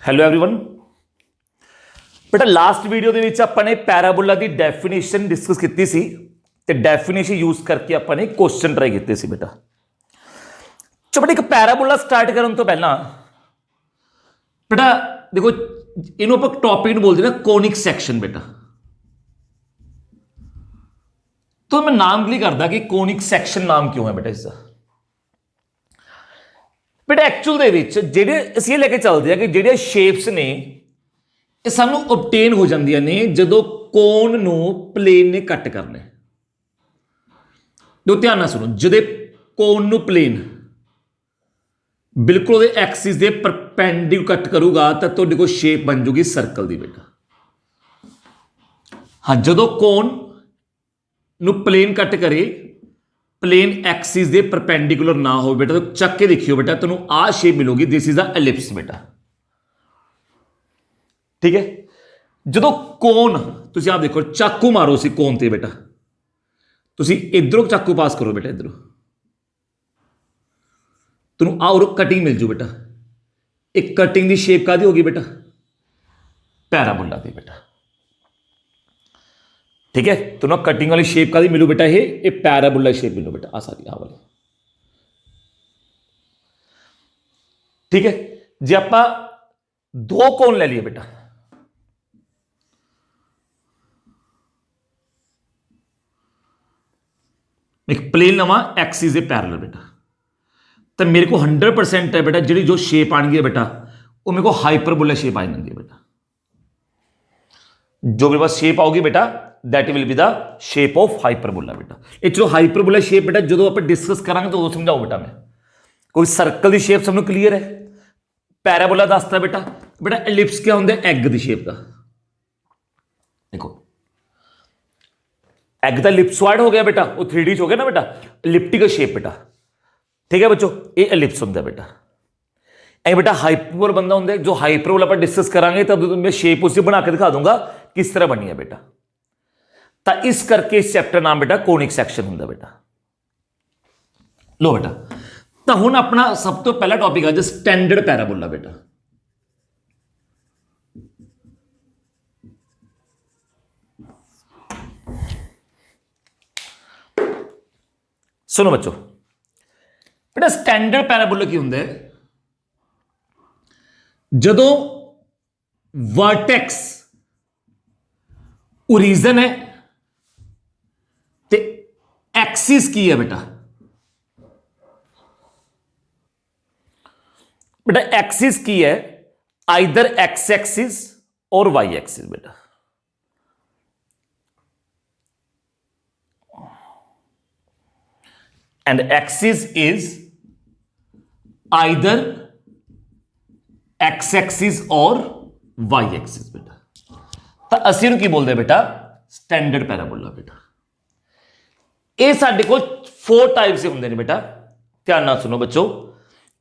Hello everyone. बेटा last video ਦੇ ਵਿੱਚ ਆਪਾਂ ਨੇ ਪੈਰਾਬੋਲਾ ਦੀ ਡੈਫੀਨੇਸ਼ਨ ਡਿਸਕਸ ਕੀਤੀ ਸੀ ਤੇ ਡੈਫੀਨੇਸ਼ਨ ਯੂਜ਼ ਕਰਕੇ ਆਪਾਂ ਨੇ ਕੁਐਸਚਨ ਟਰਾਈ ਕੀਤੇ ਸੀ बेटा। ਚਲੋ ਬੇਟਾ ਇੱਕ ਪੈਰਾਬੋਲਾ ਸਟਾਰਟ ਕਰਨ ਤੋਂ ਪਹਿਲਾਂ बेटा देखो ਇਹਨੂੰ ਆਪਾਂ ਟੌਪਿਕ ਨੂੰ ਬੋਲਦੇ ਨਾ ਕੋਨਿਕ ਸੈਕਸ਼ਨ बेटा। तो मैं नाम क्लियर करदा कि कोनिक सैक्शन नाम क्यों है बेटा इसका। बेटा एक्चुअल दे विच ਜਿਹੜੇ ਅਸੀਂ ਇਹ ਲੈ ਕੇ ਚੱਲਦੇ ਆ ਕਿ ਜਿਹੜੀਆਂ ਸ਼ੇਪਸ ਨੇ ਇਹ ਸਾਨੂੰ ਆਬਟੇਨ ਹੋ ਜਾਂਦੀਆਂ ਨੇ ਜਦੋਂ ਕੋਨ ਨੂੰ ਪਲੇਨ ਨੇ ਕੱਟ ਕਰਨਾ ਹੈ। ਦੋ ਧਿਆਨ ਨਾਲ ਸੁਣੋ, ਜਦੋਂ ਕੋਨ ਨੂੰ ਪਲੇਨ ਬਿਲਕੁਲ ਉਹਦੇ ਐਕਸਿਸ ਦੇ ਪਰਪੈਂਡੀਕੂਲਰ ਕੱਟ ਕਰੂਗਾ ਤਾਂ ਤੁਹਾਡੇ ਕੋਲ ਸ਼ੇਪ ਬਣ ਜੂਗੀ ਸਰਕਲ ਦੀ बेटा। ਹਾਂ ਜਦੋਂ ਕੋਨ ਨੂੰ ਪਲੇਨ ਕੱਟ ਕਰੇ प्लेन एक्सिस दे परपेंडिकुलर ना हो बेटा तो चक के देखियो बेटा तेन आ शेप मिलोगी, दिस इज अ एलिप्स बेटा। ठीक है, जो कोन तुसी आप देखो चाकू मारो सी कोन ते बेटा, तुसी इधरों चाकू पास करो बेटा, इधरों तेन आ कटिंग मिल जू बेटा। एक कटिंग की शेप कादी होगी बेटा, पैराबोला दी बेटा। ठीक है, तो ना कटिंग वाली शेप का मिलू बेटा, ये पैराबोला शेप मिलू बेटा, आ सारी आ वाली। ठीक है जी, आप दो कोन ले लिए बेटा, एक प्लेन लवा एक्सिस दे पैरेलल बेटा, तो मेरे को 100% है बेटा जी जो शेप आनी है बेटा वो मेरे को हाइपरबोला शेप आ जाती है बेटा। जो मेरे पास शेप आओगी बेटा that will be the shape of hyperbola बेटा। ये चलो हाइपरबोला शेप बेटा जो आप डिस्कस करांगे तो समझाओ बेटा। मैं कोई सर्कल की शेप सबको क्लीयर है, पैराबोला दसता बेटा। बेटा एलिप्स क्या होंगे, एग की शेप का। देखो एग का एलिप्सॉइड हो गया बेटा, वो 3D हो गया ना बेटा, एलिप्टिकल शेप बेटा। ठीक है बच्चों, ये एलिप्स होंगे बेटा। ए बेटा हाइपर बंदा होंगे जो हाइपरबोला पर डिस्कस करांगे तब मैं शेप उसी बना के दिखा दूंगा किस तरह बनी है बेटा। तो इस करके इस चैप्टर नाम बेटा कोनिक सैक्शन होंगे बेटा। लो बेटा, तो हुण अपना सब तो पहला टॉपिक है जो स्टैंडर्ड पैराबोला बेटा। सुनो बच्चों, बेटा स्टैंडर्ड पैराबोला की होंगे जदों वर्टेक्स ओरिजिन है ते एक्सिस की है बेटा। बेटा एक्सिस की है आइदर एक्स एक्सिस और वाई एक्सिस बेटा। And axis is either x axis और वाई एक्सिस बेटा। तो ਅਸੀਂ ਨੂੰ ਕੀ ਬੋਲਦੇ बेटा, स्टैंडर्ड पैराबोला बेटा। ये साडे कोल 4 टाइप से होंगे बेटा, ध्यान ना सुनो बच्चों।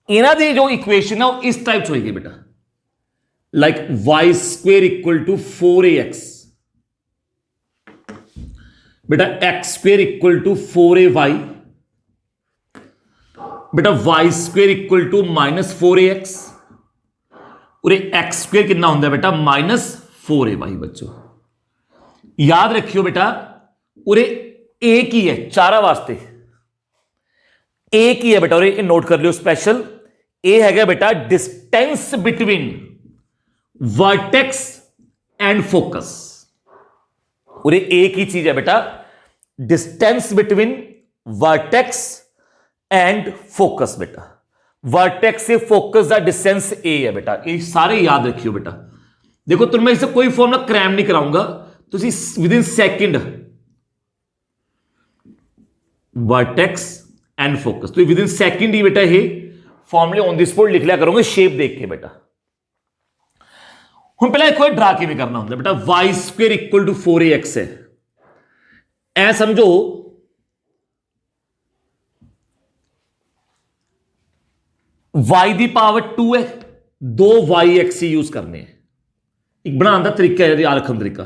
इन्हां दी जो इक्वेशन है वो इस टाइप होगी बेटा, like y square equal to 4ax बेटा, x square equal to 4ay बेटा, Y square equal to -4ax और एक्स स्क्वेयर कितना होंगे बेटा -4ay बच्चों। याद रखियो बेटा उरे एक ही है चारा वास्ते, एक ही है बेटा। और ये नोट कर लियो स्पेशल, ये है बेटा distance between vertex and focus. और ये एक ही चीज है बेटा, distance between vertex and focus बेटा। वर्टेक्स से फोकस का डिस्टेंस ए है बेटा, ये सारे याद रखियो बेटा। देखो तुम मैं इसे कोई फॉर्मूला क्रैम नहीं कराऊंगा, तो with in second vertex and focus तो विद इन सेकंड ही बेटा ये फॉर्मूले ऑन द स्पॉट लिख लिया करोगे शेप देख के बेटा। हम पहले एक बार ड्रा के करना होता है बेटा, Y square equal to 4ax है, ऐ समझो y दी पावर 2 है, 2 वाई एक्स यूज करने हैं। एक बनाने का तरीका है, याद रखने तरीका,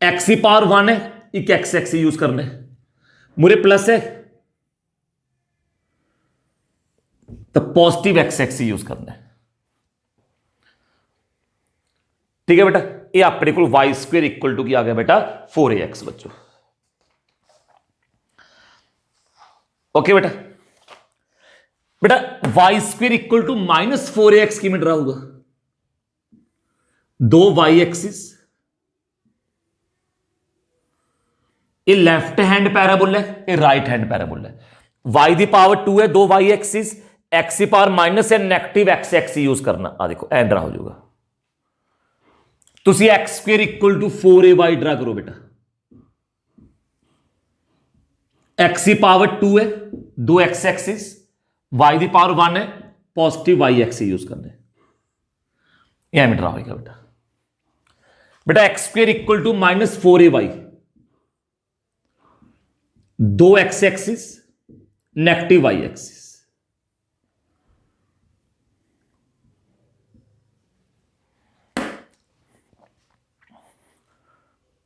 एक्स की पावर 1 है, एक एक्स एक्स यूज करने, मुरे प्लस है तो पॉजिटिव एक्स एक्स यूज करना है। ठीक है बेटा, ये अपने को वाई स्क्वेयर इक्वल टू की आ गया बेटा 4ax बच्चों। ओके बेटा, बेटा Y square equal to -4ax की मिल रहा होगा, दो वाई एक्सिस, ये लेफ्ट हैंड पैराबोला है, ये राइट हैंड पैराबोला है, y दी पावर 2 है, दो वाई एक्सिस, x की पावर माइनस है, नेगेटिव एक्स एक्स यूज करना, आ देखो एंड्रा हो जाएगा। तुसी x square equal to 4ay draw करो बेटा, x की पावर 2 है, दो एक्स एक्सिस, y दी पावर 1 है, पॉजिटिव y एक्स यूज करने, यह में ड्रा होगा बेटा। बेटा x square equal to -4ay, दो x axis, negative y axis,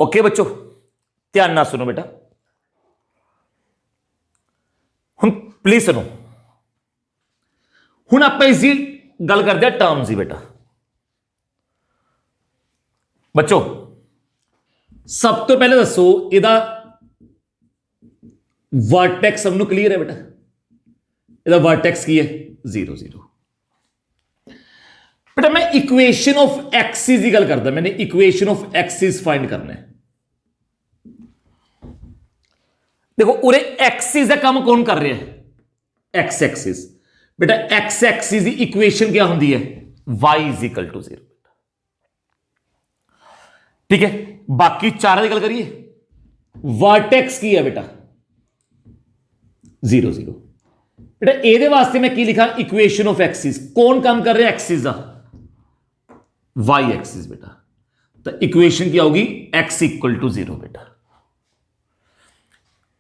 okay बच्चों ध्यान ना सुनो बेटा, हम प्लीज सुनो, हुण आपां इसदी गल करदे हां टर्म्स ही बेटा। बच्चों सब तो पहले दसो इहदा वर्टेक्स सबनों क्लीयर है बेटा, इहदा वर्टेक्स की है 0 0। बेटा मैं इक्वेशन ऑफ एक्सिस की गल करदा, मैंने इक्वेशन ऑफ एक्सिस फाइंड करना है। देखो उरे एक्सिस का काम कौन कर रहा है, एक्स एक्सिस। बेटा एक्स एक्सिस की इक्वेशन क्या होती है, y इज इक्वल टू 0। ठीक है, बाकी चार की गल करिए, वर्टेक्स की है बेटा 0 0। बेटा एदे वास्ते मैं की लिखा, इक्वेशन ऑफ एक्सिस, कौन काम कर रहा है एक्सिस का, वाई एक्सिस बेटा। तो इक्वेशन क्या होगी, x इक्वल टू 0 बेटा।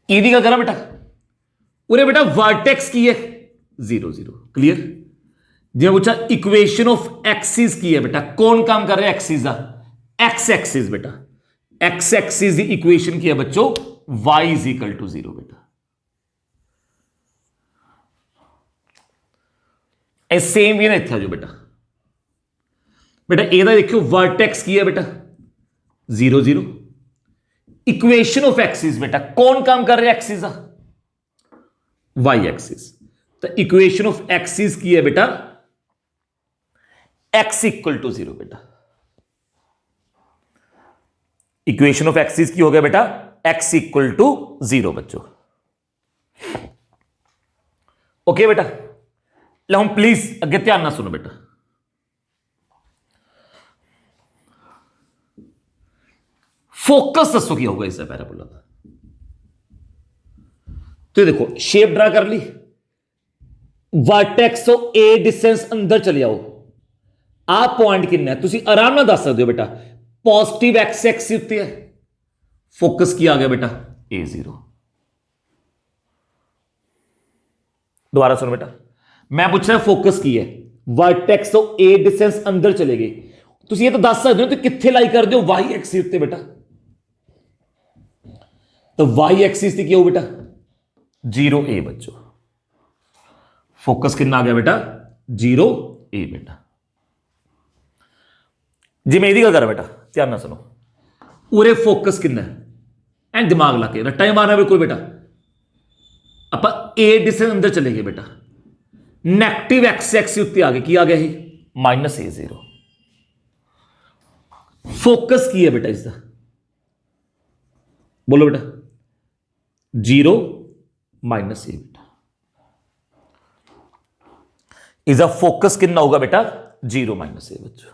ईदी का करा बेटा, उरे बेटा वर्टेक्स की है 0 0, क्लियर। जो पूछा इक्वेशन ऑफ एक्सिस की है बेटा, कौन काम कर रहा है एक्सिस का, एक्स एक्सिस बेटा। एक्स एक्सिस की इक्वेशन की है बच्चों y इज इक्वल टू 0 बेटा। ए सेम ही ना इतना जो बेटा, बेटा एदा देखियो वर्टेक्स की है बेटा 0 0। इक्वेशन ऑफ एक्सिस बेटा, कौन काम कर रहा है एक्सिस का, वाई एक्सिस। तो इक्वेशन ऑफ एक्सिस की है बेटा x इक्वल टू 0 बेटा। इक्वेशन ऑफ एक्सिस की हो गया बेटा x इक्वल टू 0 बच्चों। ओके बेटा, लो हम प्लीज अगे ध्यान ना सुनो बेटा। फोकस दसो क्या होगा इससे पैराबोला का। तो देखो शेप ड्रा कर ली, वर्टेक्स तो ए डिस्टेंस अंदर चले जाओ, आ पॉइंट कितना है तुम आराम नाल दस सकते हो बेटा, पॉजिटिव एक्स एक्सिस उत्ते है, फोकस की आ गया बेटा A0। दोबारा सुनो बेटा, मैं पूछ रहा फोकस की है, वर्टेक्स तो ए डिस्टेंस अंदर चले गए, तुम ये तो दस सकते हो तो कितने लाई कर दो वाई एक्सिस उत्ते बेटा। तो वाई एक्सिस की क्या हो बेटा 0a बच्चों, फोकस कितना आ गया बेटा 0a बेटा। जी मैं यदि गल कर बेटा ध्यान ना सुनो, उरे फोकस कितना है एंड दिमाग ला के रट्टा मारना बिल्कुल बेटा। आप ए डिस्टेंस अंदर चले गए बेटा, नेगेटिव एक्स एक्सिस उत्ते आ गए, की आ गया -A0। फोकस की है बेटा इसका, बोलो बेटा 0 -A बेटा। इसका फोकस कितना होगा बेटा 0 -A बच्चों।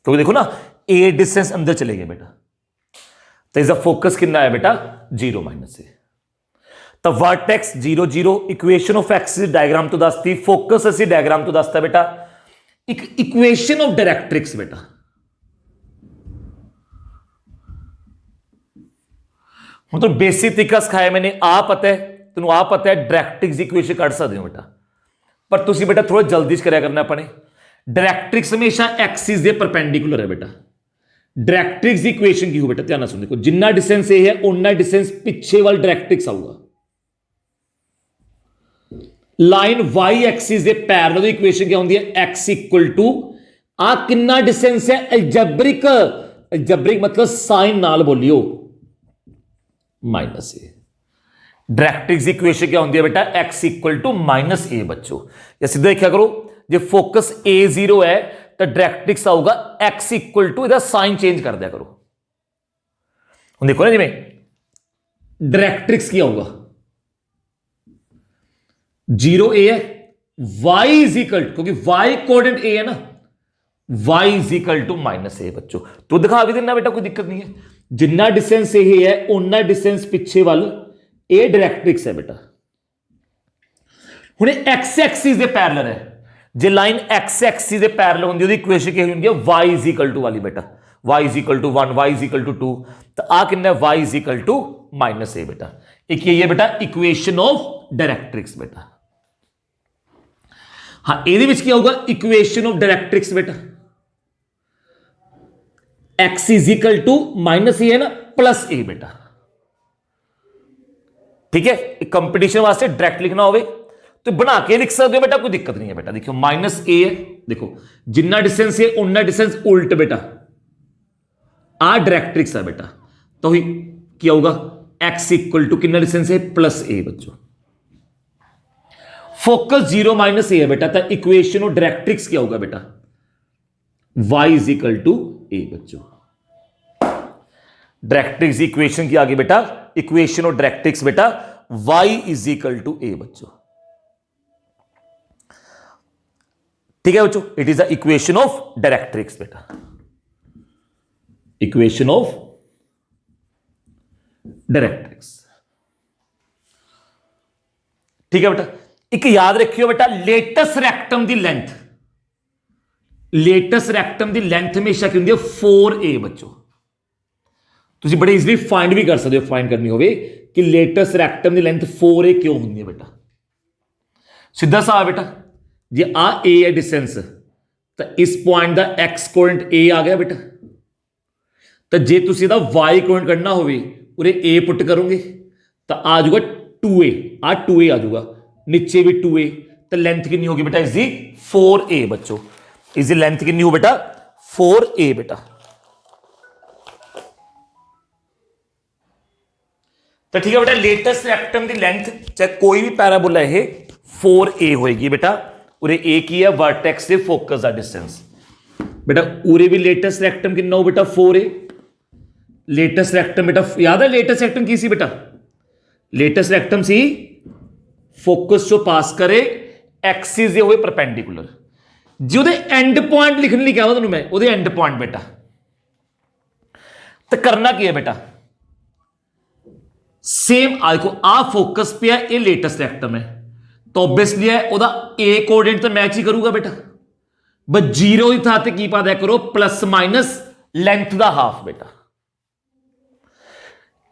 तो देखो ना ए डिस्टेंस अंदर चले गए बेटा, तो इसका फोकस कितना है बेटा 0 -A। तो vertex 0 0, equation of axis diagram तो दसती, फोकस असी डायग्राम तो दसता बेटा, एक इक्वेशन ऑफ डायरेक्ट्रिक्स बेटा। मतलब बेसिक तरीका सिखाया मैंने, आ पता है तेन, आ पता है डायरेक्ट्रिक्स इक्वेशन कढ़ सकते हो बेटा, पर तुम बेटा थोड़ा जल्दी कराया करना अपने। डायरेक्ट्रिक्स हमेशा एक्सिस के परपेंडिकुलर है बेटा। डायरेक्ट्रिक्स इक्वेशन की हो बेटा, ध्यान सुन, देखो जिन्ना डिस्टेंस ए है उन्ना डिस्टेंस पिछे वाल डायरेक्ट्रिक्स आऊगा। लाइन वाई एक्सिस के पैरेलल इक्वेशन क्या होती है, एक्स इक्वल टू आ कितना डिस्टेंस है अलजेब्रिक, अलजेब्रिक मतलब साइन नाल बोलियो माइनस ए। डायरेक्ट्रिक्स इक्वेशन क्या होती है बेटा, x equal to minus a बच्चों। या सीधा देखा करो जो फोकस ए 0 है तो डायरेक्ट्रिक्स आऊगा एक्स इक्वल टू, इधर साइन चेंज कर दिया करो। हम देखो ना जिमें डायरेक्ट्रिक्स क्या होगा, 0 ए है, वाई इज इक्वल टू, क्योंकि वाई कोऑर्डिनेट ए है ना, y is equal to minus a बच्चों। तो दिखा भी देना बेटा, कोई दिक्कत नहीं है। जिन्ना डिस्टेंस ए है उन्ना डिस्टेंस पिछे वाल ए डायरेक्ट्रिक्स है बेटा। हुणे एक्स एक्सिस दे पैरेलल है, जे लाइन एक्स एक्सिस दे पैरेलल होंदी ओदी इक्वेशन क्या होंदी है, वाई इज इक्वल टू वाली बेटा, y is equal to 1, y is equal to 2, तो आ कितना y is equal to minus a बेटा। एक ये बेटा इक्वेशन ऑफ डायरेक्ट्रिक्स बेटा। हाँ ये क्या होगा, इक्वेशन ऑफ डायरेक्ट्रिक्स बेटा, x is equal to minus a है ना, प्लस ए बेटा। ठीक है, कंपटीशन वास्ते डायरेक्ट लिखना हो तो बना के लिख सकते हो बेटा, कोई दिक्कत नहीं है बेटा। देखो माइनस ए है, देखो जिन्ना डिस्टेंस है उन्ना डिस्टेंस उल्ट बेटा, आ डायरेक्ट्रिक्स है बेटा। तो ही क्या होगा, एक्स इक्वल टू कितना डिस्टेंस है, प्लस ए बच्चों। फोकस 0 माइनस ए है बेटा, तो इक्वेशन ऑफ डायरेक्ट्रिक्स क्या होगा बेटा, वाई इज इक्वल टू ए बच्चों। डायरेक्ट्रिक्स इक्वेशन की आगे बेटा, इक्वेशन ऑफ डायरेक्ट्रिक्स बेटा वाई इज इक्वल टू ए बच्चों। ठीक है बच्चों, it is the equation of directrix बेटा, इक्वेशन ऑफ डायरेक्ट्रिक्स। ठीक है बेटा, एक याद रखियो बेटा, लेटस रेक्टम की लेंथ, लेटस रेक्टम की लेंथ हमेशा की होंगी 4a बच्चों। तुम बड़े इजीली फाइंड भी कर सकते हो, फाइंड करनी होवे कि लेटस रेक्टम की लेंथ 4a क्यों होंगी है बेटा। सीधा सा बेटा, जे आ a है डिस्टेंस, तो इस पॉइंट का एक्स कोऑर्डिनेट a आ गया बेटा। तो जे तुम इसका y कोऑर्डिनेट करना होवे उरे a पुट करोगे तो आ जाऊगा 2a, आ 2a आ जाऊगा, नीचे भी 2a, तो लेंथ कितनी होगी बेटा इसकी 4a बच्चों। इसकी लेंथ कितनी हो बेटा 4a बेटा। तो ठीक है बेटा, लेटेस्ट रेक्टम की लेंथ चाहे कोई भी पैराबोला है 4a होएगी बेटा। उरे a की है वर्टेक्स से फोकस का डिस्टेंस बेटा। उरे भी लेटेस्ट रेक्टम कितना हो बेटा 4a। लेटेस्ट रेक्टम बेटा याद है, लेटेस्ट रेक्टम की सी बेटा, लेटेस्ट रेक्टम सी फोकस जो पास करे एक्सिस ये हुए परपेंडिकुलर। जो एंड पॉइंट लिखने लिए क्या तुम मैं वो एंड पॉइंट बेटा। तो करना क्या है बेटा, सेम आ देखो आ फोकस पे है, ये लेटेस्ट रेक्टम है, तो ऑब्वियसली है ओदा ए कोऑर्डिनेट तो मैच ही करूंगा बेटा। बस 0 की थां ते की पा दिया करो प्लस माइनस लेंथ दा हाफ बेटा।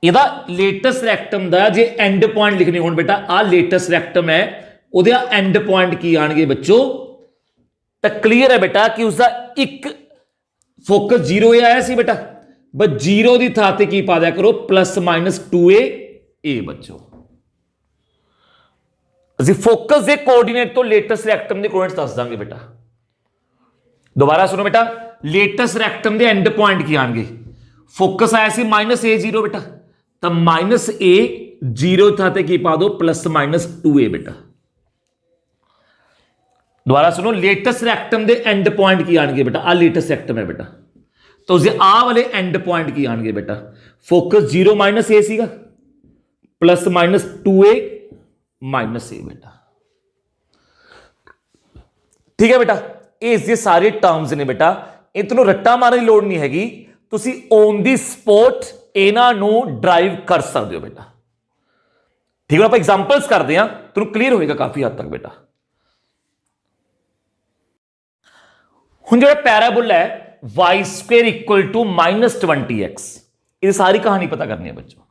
ਇਹਦਾ लेटेस्ट रैक्टम ਦਾ ਜੇ एंड पॉइंट लिखने होण बेटा, आ लेटेस्ट रैक्टम है ਉਹਦੇ एंड पॉइंट की आएंगे बच्चों। तो क्लीयर है बेटा कि उसका एक फोकस 0 आया सी बेटा, बस 0 की थां ते की पा दिया करो प्लस माइनस 2a बच्चों। ਅਸੀਂ फोकस के कोऑर्डिनेट तो लेटेस्ट रैक्टम के कोऑर्डिनेट्स दस देंगे बेटा। दोबारा सुनो बेटा, लेटेस्ट रैक्टम के एंड पॉइंट की आएंगे, फोकस आया सी माइनस a0 बेटा, तो माइनस a 0 था की पा दो प्लस माइनस 2a बेटा। दोबारा सुनो, लेटेस्ट रैक्टम के एंड पॉइंट की आएंगे बेटा, आ लेटेस्ट रैक्टम है बेटा, तो उसे आ वाले एंड पॉइंट की आएंगे बेटा। फोकस 0 माइनस a सीगा plus minus 2a minus a बेटा। ठीक है बेटा, ये सारे टर्म्स ने बेटा, इतनों रट्टा मारने की लोड़ नहीं हैगी, तुसी ऑन दी स्पॉट इन्हां नूं ड्राइव कर सकते हो बेटा। ठीक है, आप एग्जांपल्स करते हैं, तुम क्लीयर होएगा काफी हद तक बेटा। हुण जो पैराबोला है y square equal to minus 20x, ये सारी कहानी पता करनी है बच्चों।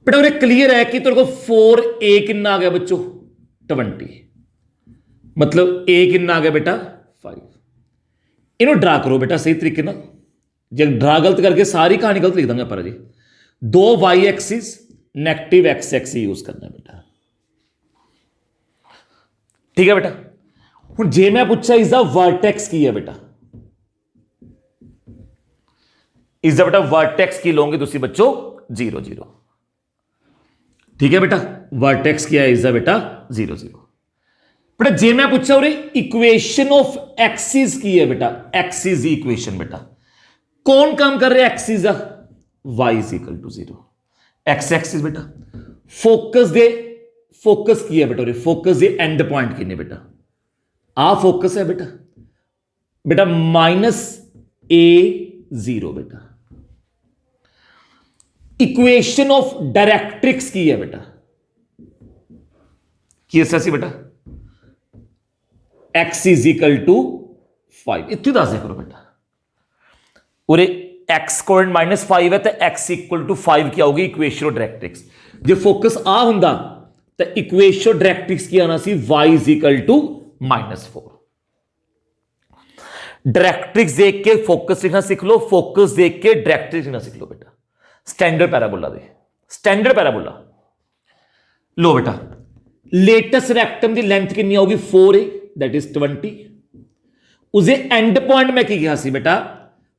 बेटा उन्हें क्लियर है कि तेरे को 4a कितना आ गया बच्चों 20, मतलब a कितना आ गया बेटा 5। इन्हों ड्रा करो बेटा सही तरीके ना, जब ड्रा गलत करके सारी कहानी गलत लिख देंगे पर जी। 2 y axis negative x axis use करना बेटा। ठीक है बेटा। हुण जे मैं पूछा इज द वर्टेक्स की है बेटा, इज द बेटा वर्टेक्स की लोगे तुसी बच्चों 0 0। ठीक है बेटा, वर्टेक्स की है इज द बेटा 0 0। बेटा जे मैं पूछा उरे इक्वेशन ऑफ एक्सिस की है बेटा, एक्सिस इक्वेशन बेटा कौन काम कर रहा है एक्सिस का, y is equal to 0, x axis बेटा। फोकस की है बेटा उरे, फोकस दे एंड पॉइंट किन्ने बेटा, आ फोकस है बेटा, बेटा -a0 बेटा। इक्वेशन ऑफ डायरेक्ट्रिक्स की है बेटा, की ऐसी बेटा x इज इक्वल टू 5, इतनी दस करो बेटा उरे x कोण -5 है तो x इक्वल टू 5 क्या होगी इक्वेशन ऑफ डायरेक्ट्रिक्स। जो फोकस आ हुंदा तो इक्वेशन ऑफ डायरेक्ट्रिक्स की आना सी y is equal to -4। Directrix देख के फोकस लिखना सीख लो, फोकस देख के डायरेक्ट्रिक्स लिखना सीख लो बेटा। स्टैंडर्ड पैराबोला दे, स्टैंडर्ड पैराबोला लो बेटा। लेटेस्ट रेक्टम की लेंथ कितनी होगी 4a दैट इज 20। उसे एंड पॉइंट में की कहा सी बेटा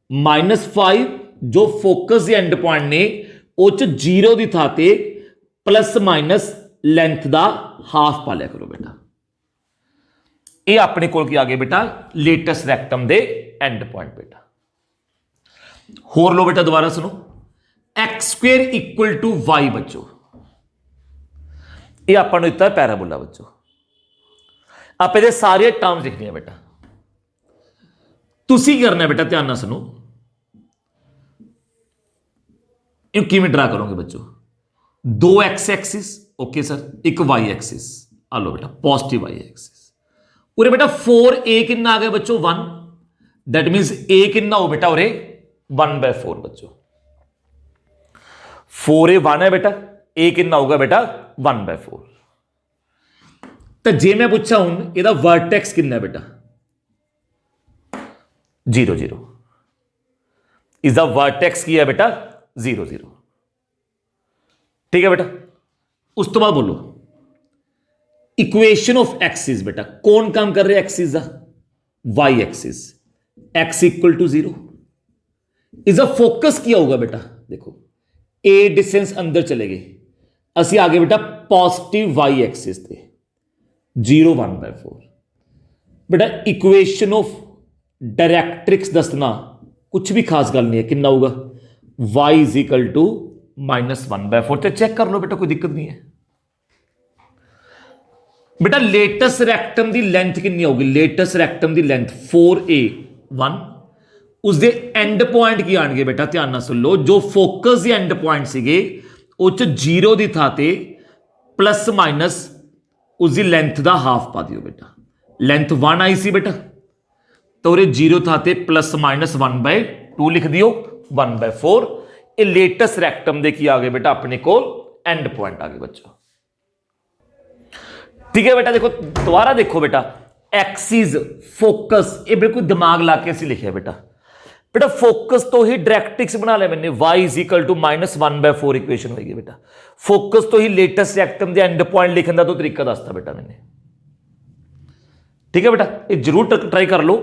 -5, जो फोकस के एंड पॉइंट ने उस 0 की था ते प्लस माइनस लेंथ का हाफ पा लिया करो बेटा। ये अपने को आ गया बेटा लेटेस्ट रेक्टम दे एंड पॉइंट बेटा। होर लो बेटा दोबारा सुनो, x² इक्वल टू y बच्चों, ये आपको दिता है पैराबोला बच्चों। आप ये सारे टर्म्स लिखनी है बेटा, तुसी करना है बेटा, ध्यान ना सुनो, इन किवें ड्रा करोगे बच्चों, 2 x एक्सिस ओके सर, एक y एक्सिस, आ लो बेटा पॉजिटिव y एक्सिस। उरे बेटा 4a कितना आ गया बच्चों 1, दैट मींस a कितना हो बेटा उरे 1/4 बच्चों। 4a 1 है बेटा, a कितना होगा बेटा 1/4। तो जे मैं पूछा हूं ਇਹਦਾ वर्टेक्स कितना है बेटा 0 0। इज द वर्टेक्स की है बेटा 0 0। ठीक है बेटा, उस तो बाद बोलो इक्वेशन ऑफ एक्सिस बेटा कौन काम कर रहे एक्सिस का, y axis, x equal to 0। Is the focus किया होगा बेटा, देखो ए डिस्टेंस अंदर चले गए, असि आगे बेटा पॉजिटिव वाई एक्सिस थे 0 1/4। बेटा इक्वेशन ऑफ डायरेक्ट्रिक्स दसना कुछ भी खास गल नहीं है, कितना होगा y इज इक्वल टू -1/4। तो चेक कर लो बेटा, कोई दिक्कत नहीं है बेटा। लेटेस्ट रेक्टम की लेंथ कितनी होगी, लेटेस्ट रेक्टम की लेंथ 4a1, उसके एंड पॉइंट की आएंगे बेटा, ध्यान ना सुन लो, जो फोकस के एंड पॉइंट सीगे उस 0 की था ते प्लस माइनस उसकी लेंथ का हाफ पा दियो बेटा। लेंथ 1 आई सी बेटा, तो उरे 0 था ते प्लस माइनस 1/2 लिख दियो 1/4। ये लेटेस्ट रेक्टम दे की आ गए बेटा अपने को एंड पॉइंट आ गए बच्चों। ठीक है बेटा, देखो दोबारा देखो बेटा, एक्सिस फोकस ये बिल्कुल दिमाग ला के असं लिखे बेटा। बेटा फोकस तो ही डायरेक्ट्रिक्स बना लिया मैंने, y is equal to -1/4 equation होगी बेटा। फोकस तो ही लेटेस्ट रेक्टम दे एंड पॉइंट लिखने का तो तरीका दसता बेटा मैंने। ठीक है बेटा, ये जरूर ट्राई कर लो।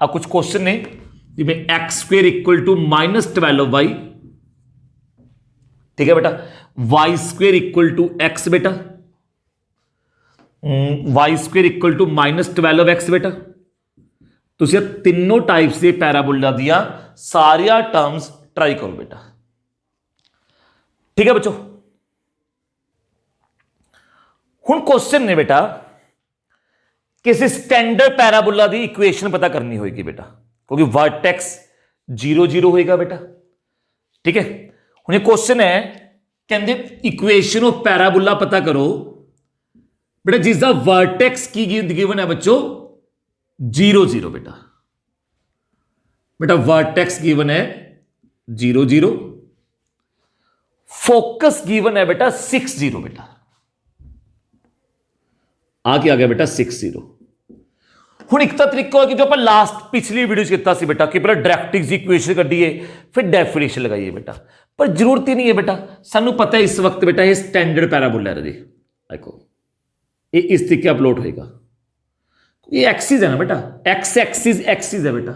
अब कुछ क्वेश्चन ने जिसमें x² इक्वल टू -12y, ठीक है बेटा, y² इक्वल टू x बेटा, y² इक्वल टू -12x बेटा। तुम तीनों टाइप से पैराबोला दिया सारिया टर्म्स ट्राई करो बेटा। ठीक है बच्चों, हुण क्वेश्चन ने बेटा किसी स्टैंडर्ड पैराबोला की इक्वेशन पता करनी होगी बेटा, क्योंकि वर्टेक्स 0 0 होएगा बेटा। ठीक है, हुण ये क्वेश्चन है कहते इक्वेशन ऑफ पैराबोला पता करो बेटा जिसका वर्टेक्स की गिवन है बच्चों 0 0 बेटा। बेटा वर्टेक्स गिवन है 0 0, फोकस गिवन है बेटा 6 0 बेटा। आ क्या आ गया बेटा 6 0। हुण एक तरीका है कि जो अपन लास्ट पिछली वीडियो किया सी बेटा कि पहले डायरेक्ट्रिक्स इक्वेशन कढ़िए फिर डेफिनेशन लगाइए बेटा, पर जरूरत ही नहीं है बेटा। सानू पता है इस वक्त बेटा ये स्टैंडर्ड पैराबोला है। देखो ये इस तरीके अपलोड होएगा, ये एक्सिस है ना बेटा, एक्स एक्सिस एक्सिस है बेटा।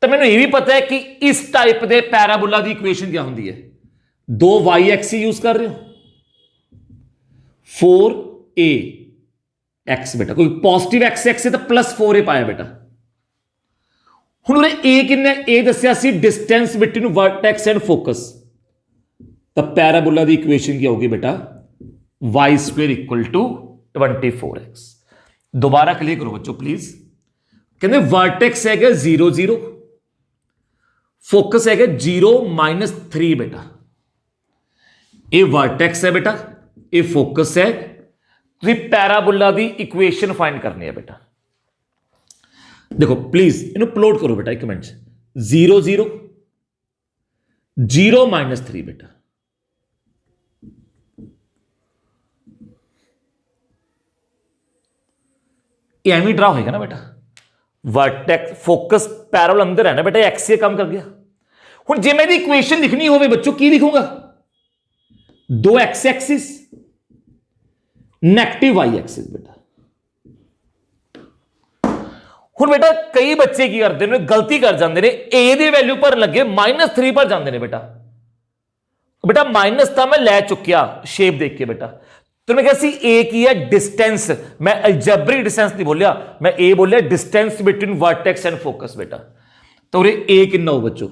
तो मैंने ये भी पता है कि इस टाइप के पैराबोला की इक्वेशन क्या होती है, दो वाई एक्स यूज कर रहे हो, 4a एक्स बेटा, कोई पॉजिटिव एक्स एक्स है तो +4a पाया बेटा। हुण उन्हें ए किन्ना, ए दस्या सी distance between vertex and focus, तो पैराबोला की इक्वेशन क्या होगी बेटा, Y square equal to 24x। दोबारा क्लियर करो बच्चों प्लीज। कहते वर्टेक्स है 0 0, फोकस है 0 -3 बेटा। ये वर्टेक्स है बेटा, ये फोकस है। तो पैराबोला की इक्वेशन फाइंड करनी है बेटा। देखो प्लीज इन्हें प्लॉट करो बेटा, एक मिनट। 0 0 0 -3 बेटा, एम ही ड्रा होएगा ना बेटा। वर्टेक्स फोकस पैराबोल अंदर है ना बेटा, एक्स से कम कर गया। हुण जे मैं इक्वेशन लिखनी हो बच्चों की लिखूंगा, 2x axis negative y axis बेटा। हुण बेटा कई बच्चे की करते हैं, गलती कर जाते हैं, ए दी वैल्यू पर लगे -3 पर जाते हैं बेटा। बेटा माइनस था मैं लै चुकिया शेप देख के बेटा। तो मैं कैसी ए की है डिस्टेंस, मैं अलजेब्रिक डिस्टेंस नहीं बोलिया, मैं ए बोलिया distance between vertex and focus बेटा। तो ए कितना हो बच्चों,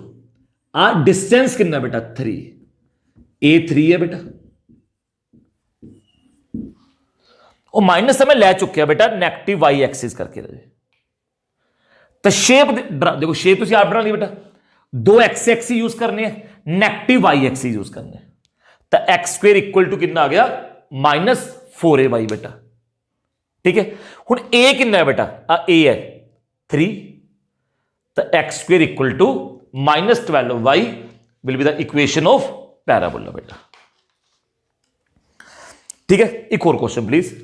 आ डिस्टेंस कितना बेटा 3, ए 3 है बेटा। और माइनस मैं लै चुकिया बेटा नेगेटिव वाई एक्सिस करके। तो शेप देखो, शेप तो आप बना ली बेटा, 2 एक्स एक्स यूज करने हैं, नेगेटिव वाई एक्सिस यूज करने हैं। तो एक्स स्क्वेयर इक्वल टू कितना आ गया, -4ay बेटा। ठीक है, हुण ए कितना है बेटा, ए है 3, तो x square equal to -12y will be the equation of parabola बेटा। ठीक है, एक और क्वेश्चन प्लीज।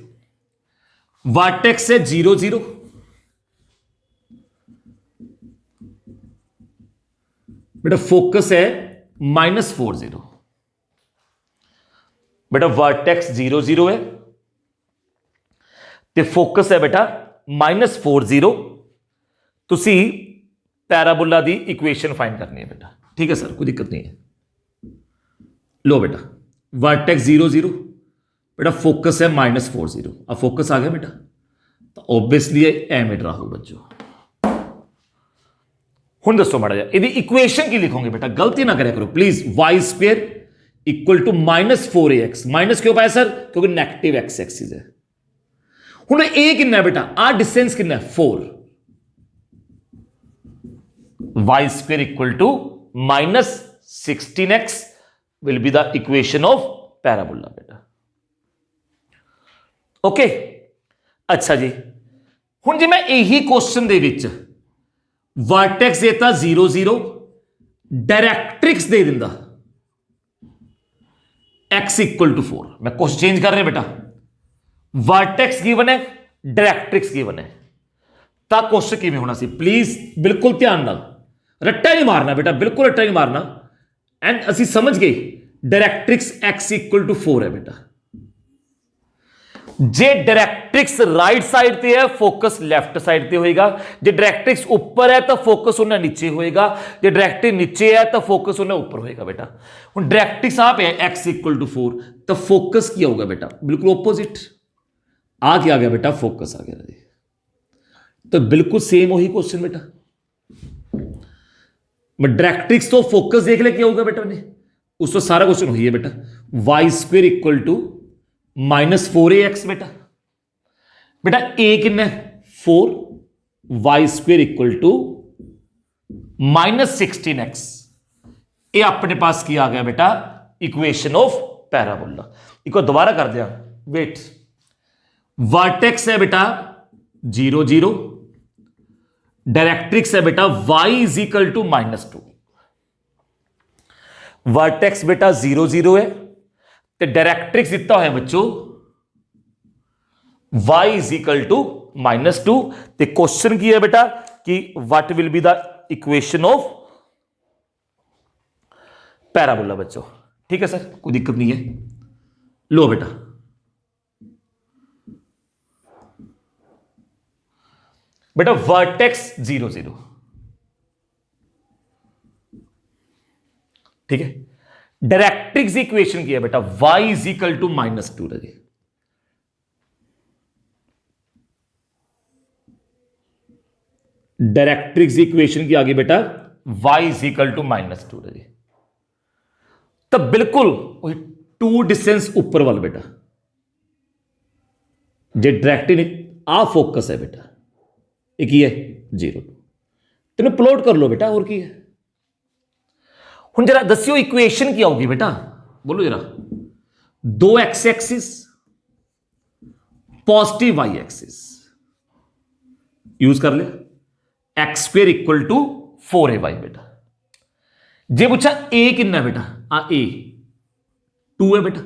वर्टेक्स है 0 0, बेटा फोकस है -40 बेटा। वर्टेक्स 0 0 है ते फोकस है बेटा -40। तुसी पैराबोला दी इक्वेशन फाइंड करनी है बेटा। ठीक है सर, कोई दिक्कत नहीं है। लो बेटा वर्टेक्स 0 0 बेटा, फोकस है -40। अब फोकस आ गया बेटा, तो ऑब्वियसली एम ड्रा हो बच्चों। हुण दसो माड़ा जा इहदी इक्वेशन की लिखोगे बेटा, गलती ना करे करो please. Y square equal to -4ax, minus क्यों पाया सर, क्योंकि नेगेटिव एक्स एक्सिस है। हुण ए कितना है बेटा, आ डिस्टेंस कितना है 4, y square equal to -16x will be the equation of parabola बेटा। ओके अच्छा जी, हुण जे मैं यही क्वेश्चन दे विच वर्टेक्स देता 0 0, डायरेक्ट्रिक्स दे दिंदा x इक्वल टू 4, मैं क्वेश्चन चेंज कर रहे बेटा। वर्टेक्स गिवन है, डायरेक्ट्रिक्स गिवन है, तो क्वेश्चन किवें होना सी, प्लीज बिल्कुल ध्यान नाल, रट्टा नहीं मारना बेटा, बिल्कुल रट्टा नहीं मारना। एंड असी समझ गए डायरेक्ट्रिक्स x इक्वल टू 4 है बेटा। जे डायरेक्ट्रिक्स राइट साइड पे है, फोकस लेफ्ट साइड पे होएगा। जे डायरेक्ट्रिक्स ऊपर है तो फोकस उन्हें नीचे होएगा, जे डायरेक्ट्रिक्स नीचे है तो फोकस उन्हें ऊपर होएगा बेटा। हुण डायरेक्ट्रिक्स आप है x इक्वल टू 4, तो फोकस क्या होगा बेटा, बिल्कुल ऑपोजिट। आ क्या आ गया बेटा, फोकस आ गया। तो बिल्कुल सेम वही क्वेश्चन बेटा, मैं डायरेक्ट्रिक्स तो फोकस देख ले क्या होगा बेटा ने, उसको सारा क्वेश्चन वही है बेटा। Y square equal to -4ax बेटा। बेटा ए कितना है 4, y square equal to -16x। ये अपने पास क्या आ गया बेटा, इक्वेशन ऑफ पैराबोला। एक बार दोबारा कर दिया, वेट। वर्टेक्स है बेटा 0 0, डायरेक्ट्रिक्स है बेटा y is equal to -2। Vertex बेटा 0 0 है, तो डायरेक्ट्रिक्स इतना है बच्चों y इज इक्वल टू -2। तो क्वेश्चन की है बेटा कि what will be the equation of parabola बच्चों। ठीक है सर, कोई दिक्कत नहीं है। लो बेटा बेटा वर्टेक्स 0 0, ठीक है। डायरेक्ट्रिक्स इक्वेशन की है बेटा y इज इक्वल टू -2 रही। डायरेक्ट्रिक्स इक्वेशन की आगे बेटा y इज इक्वल टू -2 रही। तब बिल्कुल वही 2 डिस्टेंस ऊपर वाल बेटा, जे डायरेक्ट आ फोकस है बेटा, एक ही है 0 तेन प्लॉट कर लो बेटा, और की है। हुण जरा दस्यो इक्वेशन की आऊगी बेटा, बोलो जरा। 2 x axis positive y axis use कर लिया, x square equal to 4ay बेटा। जे पूछा ए कितना बेटा, आ ए 2 है बेटा,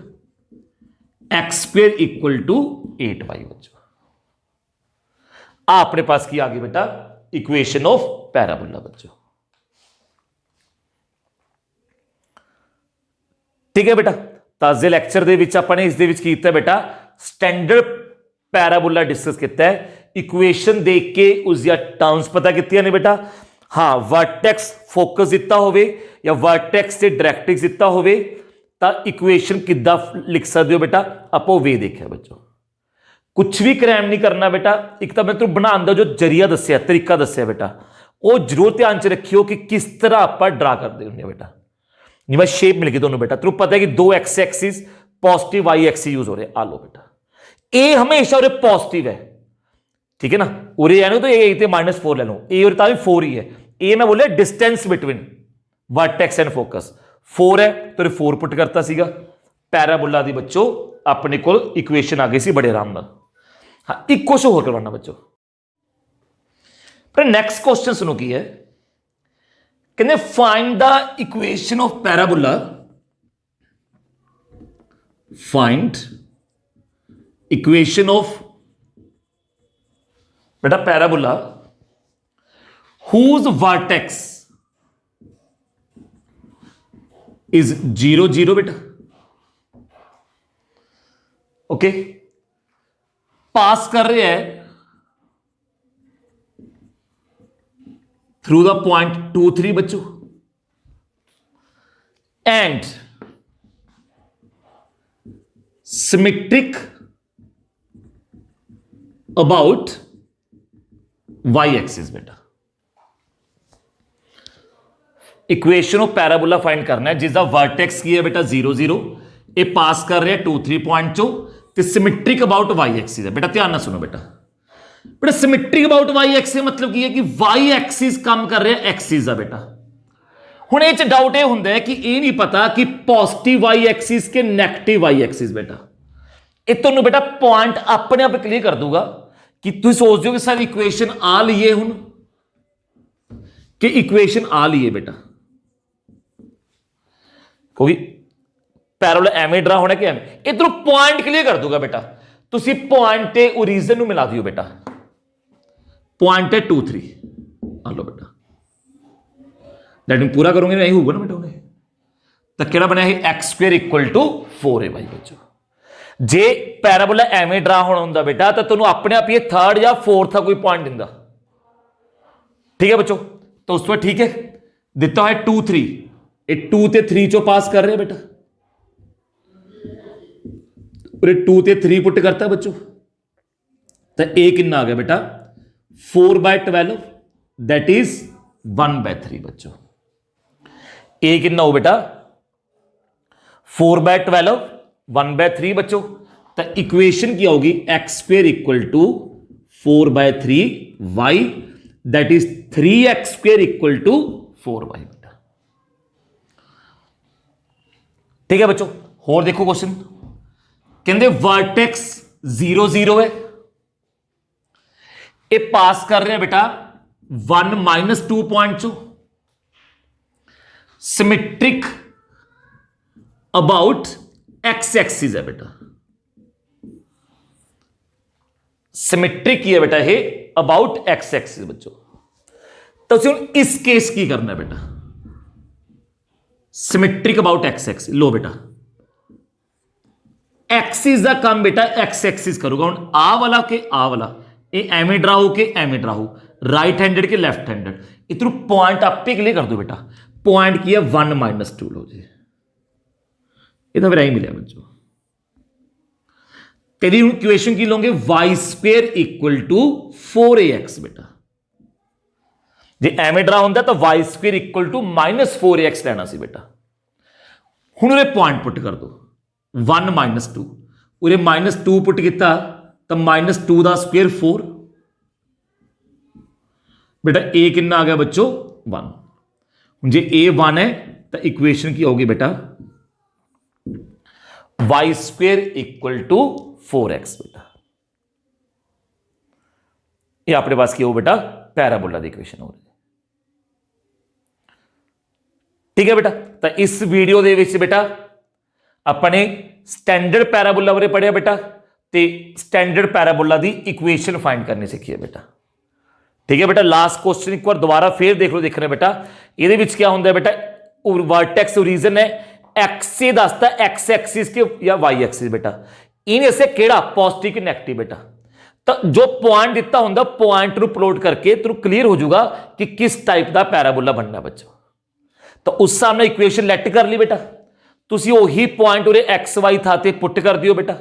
x square equal to 8y बच्चों। अपने पास की आ गई बेटा इक्वेशन ऑफ पैराबोला बच्चों, ठीक है बेटा। ताजे लैक्चर दे विच अपने इस दे विच कीता बेटा स्टैंडर्ड पैराबोला डिस्कस किया है, इक्वेशन देख के उसका टर्म्स पता कीतियां ने बेटा। हाँ वर्टेक्स फोकस दिता होवे या वर्टेक्स से डायरेक्ट्रिक्स दिता होवे तां इक्वेशन किद्दां लिख सकते हो बेटा, आपो वे देखा बच्चों। कुछ भी क्रैम नहीं करना बेटा, एक तो मैं तुम बनाने का जो जरिया दस्या तरीका दस्या बेटा, वो जरूर ध्यान च रखियो कि किस तरह आप ड्रा करते होंगे बेटा। बस शेप मिल गई दोनों बेटा, तुम पता है कि 2 x axis positive y axis use हो रहे, आ लो बेटा। ए हमेशा उरे पॉजिटिव है, ठीक है ना, उरे यानी तो ए -4 ले लो, ए और ताकि 4 ही है। ए मैं बोले distance between vertex and focus 4 है, तो 4 पुट करता सीगा। पैराबोला दी बच्चों अपने को इक्वेशन आ गई सी बड़े आराम नाल। हाँ एक क्वेश्चन होर करवाना बच्चों, पर नेक्स्ट क्वेश्चन सुनो की है, कहते find the equation of parabola, find equation of बेटा पैराबोला whose vertex is 0 0 बेटा, ओके। पास कर रहे हैं थ्रू द पॉइंट 2 3 बच्चों, and symmetric about y axis बेटा। इक्वेशन ऑफ पैराबोला फाइंड करना है जिसका वर्टेक्स की है बेटा 0 0, ये पास कर रहे हैं 2 3 पॉइंट चो, तो सिमेट्रिक अबाउट वाई एक्सिस है बेटा। ध्यान ना सुनो बेटा, बेटा सिमेट्रिक अबाउट वाई एक्सिस मतलब की है कि वाई एक्सिस काम कर रहे हैं एक्सिस का बेटा। हुण इह च डाउट यह होंदा है कि यह नहीं पता कि पॉजिटिव वाई एक्सिस के नेगेटिव वाई एक्सिस बेटा। ये तुहानूं बेटा पॉइंट अपने आप क्लियर कर दूंगा कि तुम सोचते हो कि सर इक्वेशन आ लीए हुण कि इक्वेशन आ लीए बेटा, क्योंकि पैराबोला एवें ड्रा होना कि एवें। इधरों पॉइंट क्लियर कर दूंगा बेटा, तुसी पॉइंट ते ओरिजिन नूं मिला दियो बेटा। पॉइंट है 2 3, आ लो बेटा, दैट पूरा करोगे नहीं होगा ना बेटा उन्हें, तो केड़ा बनया है x square equal to 4ay बच्चों। जे पैराबोला एवें ड्रा होना हुंदा बेटा तो तुहानूं अपने आप ये थर्ड या फोर्थ कोई पॉइंट दिंदा, ठीक है बच्चों। तो उस पर ठीक है दिता है 2 3, ये 2 ते 3 चो पास कर रहे बेटा, और 2 ते 3 पुट करता बच्चों, तो ए कितना आ गया बेटा 4/12, दैट इज 1/3 बच्चों। ए कितना हो बेटा 4/12 1/3 बच्चों। तो इक्वेशन की होगी x square equal to 4/3y, that is 3x square equal to 4y बेटा, ठीक है बच्चों। और देखो क्वेश्चन, कहते वर्टेक्स 0 0 है, ये पास कर रहे हैं बेटा 1 -2 पॉइंट चो, सिमेट्रिक अबाउट एक्स एक्सिस है बेटा, सिमेट्रिक ही है बेटा ये अबाउट एक्स एक्सिस बच्चों। तो इस केस की करना है बेटा, सिमेट्रिक अबाउट एक्स एक्सिस। लो बेटा एक्सिस का काम बेटा एक्स एक्सिस करूंगा, हूं आ वाला के आ वाला ये एवें ड्रा हो के एवें ड्रा हो, राइट हैंडेड के लेफ्ट हैंडेड, इधर पॉइंट आपे क्लियर कर दो बेटा। पॉइंट की है 1 - 2, लो जी ये तो फिर यही मिले बच्चों। तेरी इक्वेशन की लोगे y² = 4ax बेटा। जे एवें ड्रा होंदा तो y² = -4ax लेना सी बेटा। हुण उरे पॉइंट पुट कर दो 1 - 2, उरे -2 पुट किया तो -2 का स्क्वेयर 4 बेटा। ए कितना आ गया बच्चों 1। जे ए 1 है तो इक्वेशन की होगी बेटा y² = 4x बेटा। ये अपने पास क्या हो बेटा पैराबोला की इक्वेशन हो रही है। ठीक है बेटा। तो इस वीडियो दे विच बेटा अपने स्टैंडर्ड पैराबोला बारे पढ़िया बेटा, ते स्टैंडर्ड पैराबोला की इक्वेशन फाइंड करनी सीखी है बेटा। ठीक है बेटा। लास्ट क्वेश्चन एक बार दोबारा फिर देख लो, देखना बेटा ये क्या होंगे बेटा, वर्टेक्स ओरिजिन है एक्स से दसता एक्स एक्सिस के या वाई एक्सिस बेटा, इन्हें से केड़ा पॉजिटिव कि नेगेटिव बेटा। तो जो पॉइंट दिता होंगे पॉइंट नु प्लॉट करके तेन क्लीयर हो जाऊगा कि किस टाइप का पैराबोला बनना बच्चों। तो उस सामने इक्वेशन लेट कर ली बेटा, तुसी वही पॉइंट उरे एक्स वाई था ते पुट कर दियो बेटा,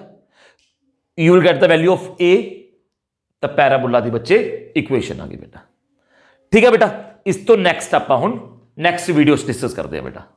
you will get the value of a. तो पैराबोला दी बच्चे इक्वेशन आ गई बेटा। ठीक है बेटा। इस तो नैक्सट आप हुण नैक्सट वीडियो डिस्कस करते हैं बेटा।